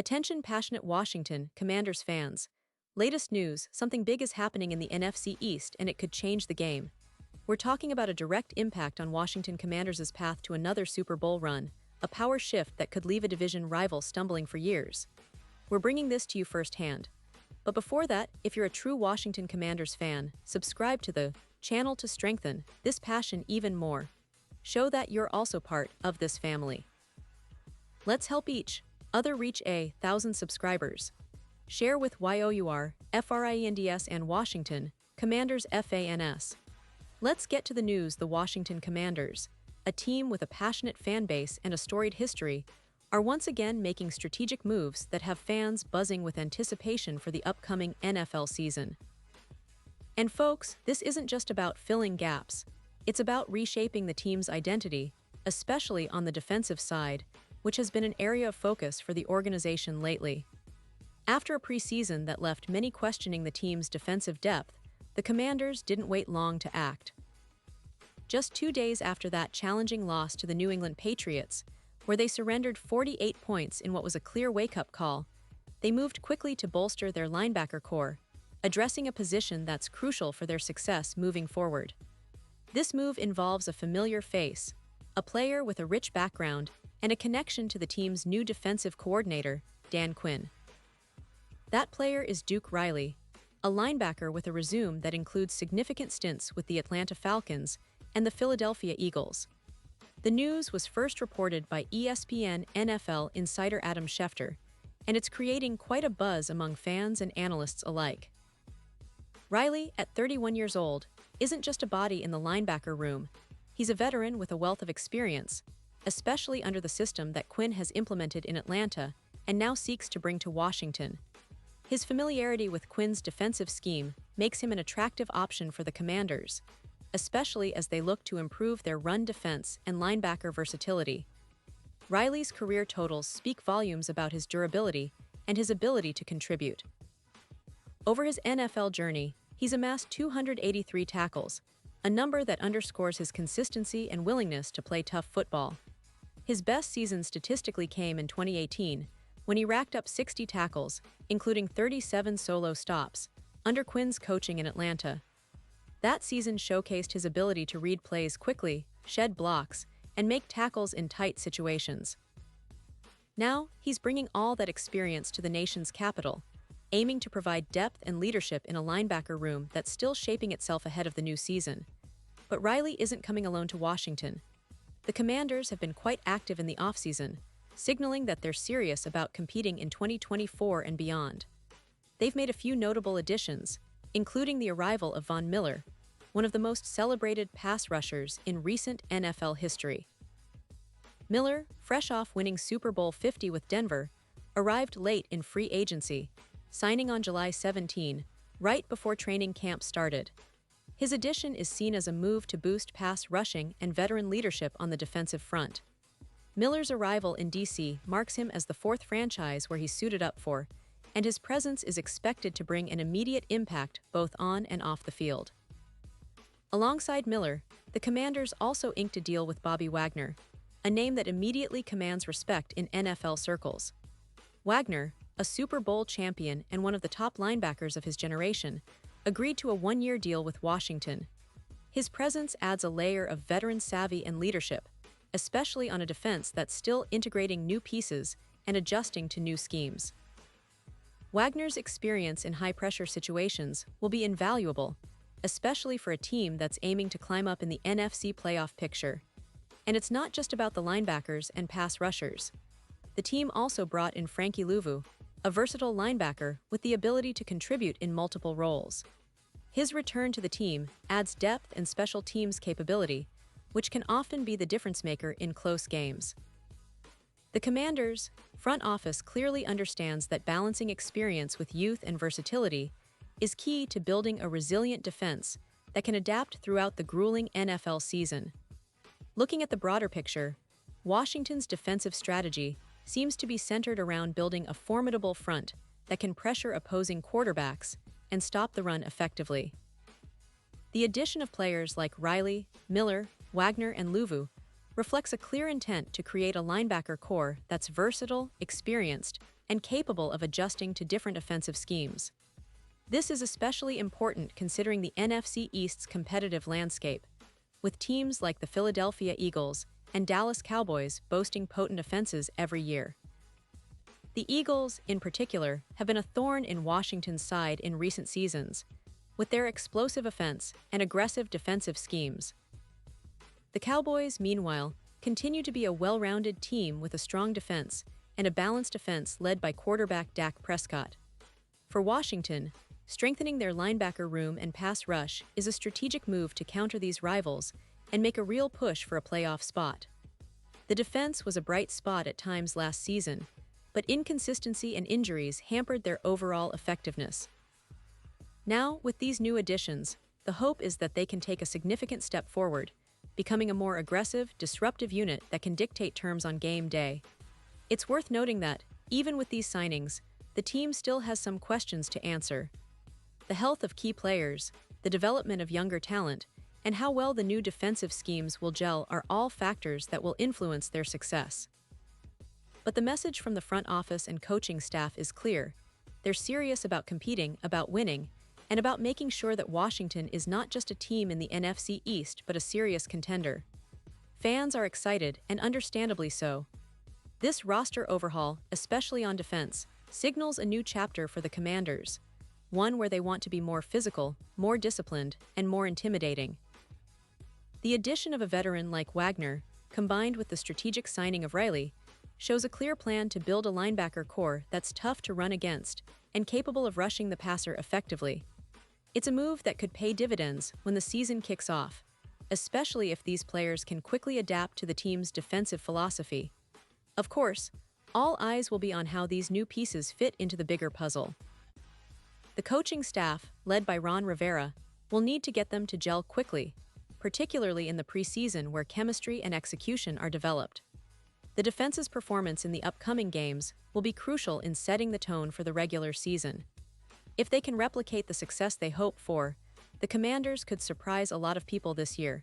Attention passionate Washington Commanders fans. Latest news, something big is happening in the NFC East and it could change the game. We're talking about a direct impact on Washington Commanders' path to another Super Bowl run, a power shift that could leave a division rival stumbling for years. We're bringing this to you firsthand. But before that, if you're a true Washington Commanders fan, subscribe to the channel to strengthen this passion even more. Show that you're also part of this family. Let's help each other reach 1,000 subscribers. Share with YOUR, FRIENDS and Washington Commanders FANS. Let's get to the news. The Washington Commanders, a team with a passionate fan base and a storied history, are once again making strategic moves that have fans buzzing with anticipation for the upcoming NFL season. And folks, this isn't just about filling gaps. It's about reshaping the team's identity, especially on the defensive side, which has been an area of focus for the organization lately. After a preseason that left many questioning the team's defensive depth, the Commanders didn't wait long to act. Just 2 days after that challenging loss to the New England Patriots, where they surrendered 48 points in what was a clear wake-up call, they moved quickly to bolster their linebacker core, addressing a position that's crucial for their success moving forward. This move involves a familiar face, a player with a rich background, and a connection to the team's new defensive coordinator, Dan Quinn. That player is Duke Riley, a linebacker with a resume that includes significant stints with the Atlanta Falcons and the Philadelphia Eagles. The news was first reported by ESPN NFL insider Adam Schefter, and it's creating quite a buzz among fans and analysts alike. Riley, at 31 years old, isn't just a body in the linebacker room. He's a veteran with a wealth of experience, especially under the system that Quinn has implemented in Atlanta and now seeks to bring to Washington. His familiarity with Quinn's defensive scheme makes him an attractive option for the Commanders, especially as they look to improve their run defense and linebacker versatility. Riley's career totals speak volumes about his durability and his ability to contribute. Over his NFL journey, he's amassed 283 tackles, a number that underscores his consistency and willingness to play tough football. His best season statistically came in 2018, when he racked up 60 tackles, including 37 solo stops, under Quinn's coaching in Atlanta. That season showcased his ability to read plays quickly, shed blocks, and make tackles in tight situations. Now, he's bringing all that experience to the nation's capital, aiming to provide depth and leadership in a linebacker room that's still shaping itself ahead of the new season. But Riley isn't coming alone to Washington. The Commanders have been quite active in the offseason, signaling that they're serious about competing in 2024 and beyond. They've made a few notable additions, including the arrival of Von Miller, one of the most celebrated pass rushers in recent NFL history. Miller, fresh off winning Super Bowl 50 with Denver, arrived late in free agency, signing on July 17, right before training camp started. His addition is seen as a move to boost pass rushing and veteran leadership on the defensive front. Miller's arrival in D.C. marks him as the fourth franchise where he's suited up for, and his presence is expected to bring an immediate impact both on and off the field. Alongside Miller, the Commanders also inked a deal with Bobby Wagner, a name that immediately commands respect in NFL circles. Wagner, a Super Bowl champion and one of the top linebackers of his generation, agreed to a one-year deal with Washington. His presence adds a layer of veteran savvy and leadership, especially on a defense that's still integrating new pieces and adjusting to new schemes. Wagner's experience in high-pressure situations will be invaluable, especially for a team that's aiming to climb up in the NFC playoff picture. And it's not just about the linebackers and pass rushers. The team also brought in Frankie Louvu, a versatile linebacker with the ability to contribute in multiple roles. His return to the team adds depth and special teams capability, which can often be the difference-maker in close games. The Commanders' front office clearly understands that balancing experience with youth and versatility is key to building a resilient defense that can adapt throughout the grueling NFL season. Looking at the broader picture, Washington's defensive strategy seems to be centered around building a formidable front that can pressure opposing quarterbacks and stop the run effectively. The addition of players like Riley, Miller, Wagner, and Louvu reflects a clear intent to create a linebacker core that's versatile, experienced, and capable of adjusting to different offensive schemes. This is especially important considering the NFC East's competitive landscape, with teams like the Philadelphia Eagles and Dallas Cowboys boasting potent offenses every year. The Eagles, in particular, have been a thorn in Washington's side in recent seasons, with their explosive offense and aggressive defensive schemes. The Cowboys, meanwhile, continue to be a well-rounded team with a strong defense and a balanced offense led by quarterback Dak Prescott. For Washington, strengthening their linebacker room and pass rush is a strategic move to counter these rivals and make a real push for a playoff spot. The defense was a bright spot at times last season, but inconsistency and injuries hampered their overall effectiveness. Now, with these new additions, the hope is that they can take a significant step forward, becoming a more aggressive, disruptive unit that can dictate terms on game day. It's worth noting that, even with these signings, the team still has some questions to answer. The health of key players, the development of younger talent, and how well the new defensive schemes will gel are all factors that will influence their success. But the message from the front office and coaching staff is clear. They're serious about competing, about winning, and about making sure that Washington is not just a team in the NFC East but a serious contender. Fans are excited, and understandably so. This roster overhaul, especially on defense, signals a new chapter for the Commanders, one where they want to be more physical, more disciplined, and more intimidating. The addition of a veteran like Wagner, combined with the strategic signing of Riley, shows a clear plan to build a linebacker core that's tough to run against and capable of rushing the passer effectively. It's a move that could pay dividends when the season kicks off, especially if these players can quickly adapt to the team's defensive philosophy. Of course, all eyes will be on how these new pieces fit into the bigger puzzle. The coaching staff, led by Ron Rivera, will need to get them to gel quickly, particularly in the preseason where chemistry and execution are developed. The defense's performance in the upcoming games will be crucial in setting the tone for the regular season. If they can replicate the success they hope for, the Commanders could surprise a lot of people this year,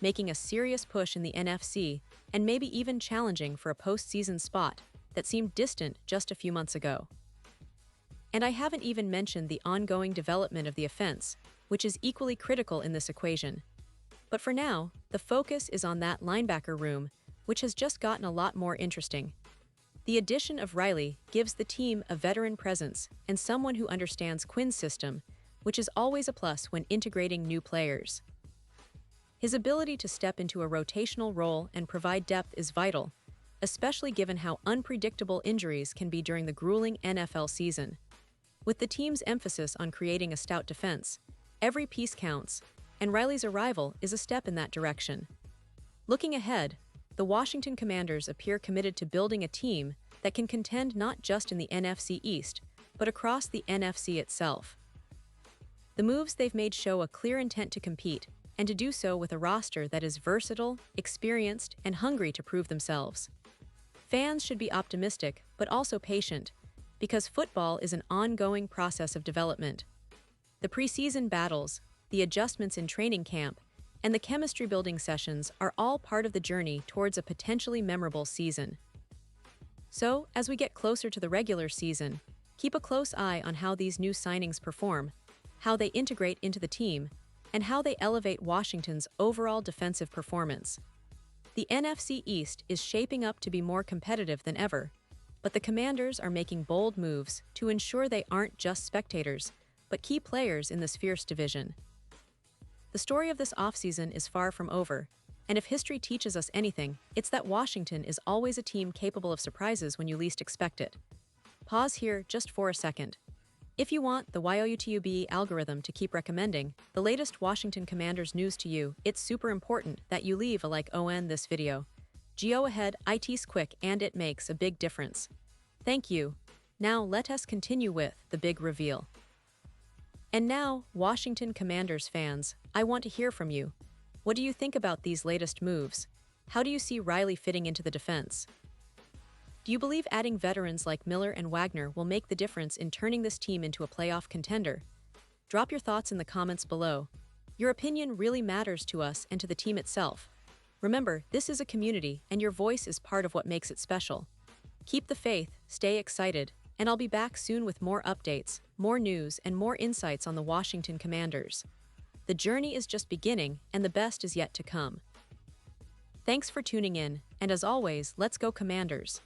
making a serious push in the NFC and maybe even challenging for a postseason spot that seemed distant just a few months ago. And I haven't even mentioned the ongoing development of the offense, which is equally critical in this equation. But for now, the focus is on that linebacker room, which has just gotten a lot more interesting. The addition of Riley gives the team a veteran presence and someone who understands Quinn's system, which is always a plus when integrating new players. His ability to step into a rotational role and provide depth is vital, especially given how unpredictable injuries can be during the grueling NFL season. With the team's emphasis on creating a stout defense, every piece counts, and Riley's arrival is a step in that direction. Looking ahead, the Washington Commanders appear committed to building a team that can contend not just in the NFC East, but across the NFC itself. The moves they've made show a clear intent to compete, and to do so with a roster that is versatile, experienced, and hungry to prove themselves. Fans should be optimistic, but also patient, because football is an ongoing process of development. The preseason battles, the adjustments in training camp, and the chemistry-building sessions are all part of the journey towards a potentially memorable season. So, as we get closer to the regular season, keep a close eye on how these new signings perform, how they integrate into the team, and how they elevate Washington's overall defensive performance. The NFC East is shaping up to be more competitive than ever, but the Commanders are making bold moves to ensure they aren't just spectators, but key players in this fierce division. The story of this offseason is far from over, and if history teaches us anything, it's that Washington is always a team capable of surprises when you least expect it. Pause here just for a second. If you want the YOUTUBE algorithm to keep recommending the latest Washington Commanders news to you, it's super important that you leave a like on this video. Go ahead, it's quick and it makes a big difference. Thank you. Now let us continue with the big reveal. And now, Washington Commanders fans, I want to hear from you. What do you think about these latest moves? How do you see Riley fitting into the defense? Do you believe adding veterans like Miller and Wagner will make the difference in turning this team into a playoff contender? Drop your thoughts in the comments below. Your opinion really matters to us and to the team itself. Remember, this is a community, and your voice is part of what makes it special. Keep the faith, stay excited, and I'll be back soon with more updates, more news, and more insights on the Washington Commanders. The journey is just beginning, and the best is yet to come. Thanks for tuning in, and as always, let's go Commanders!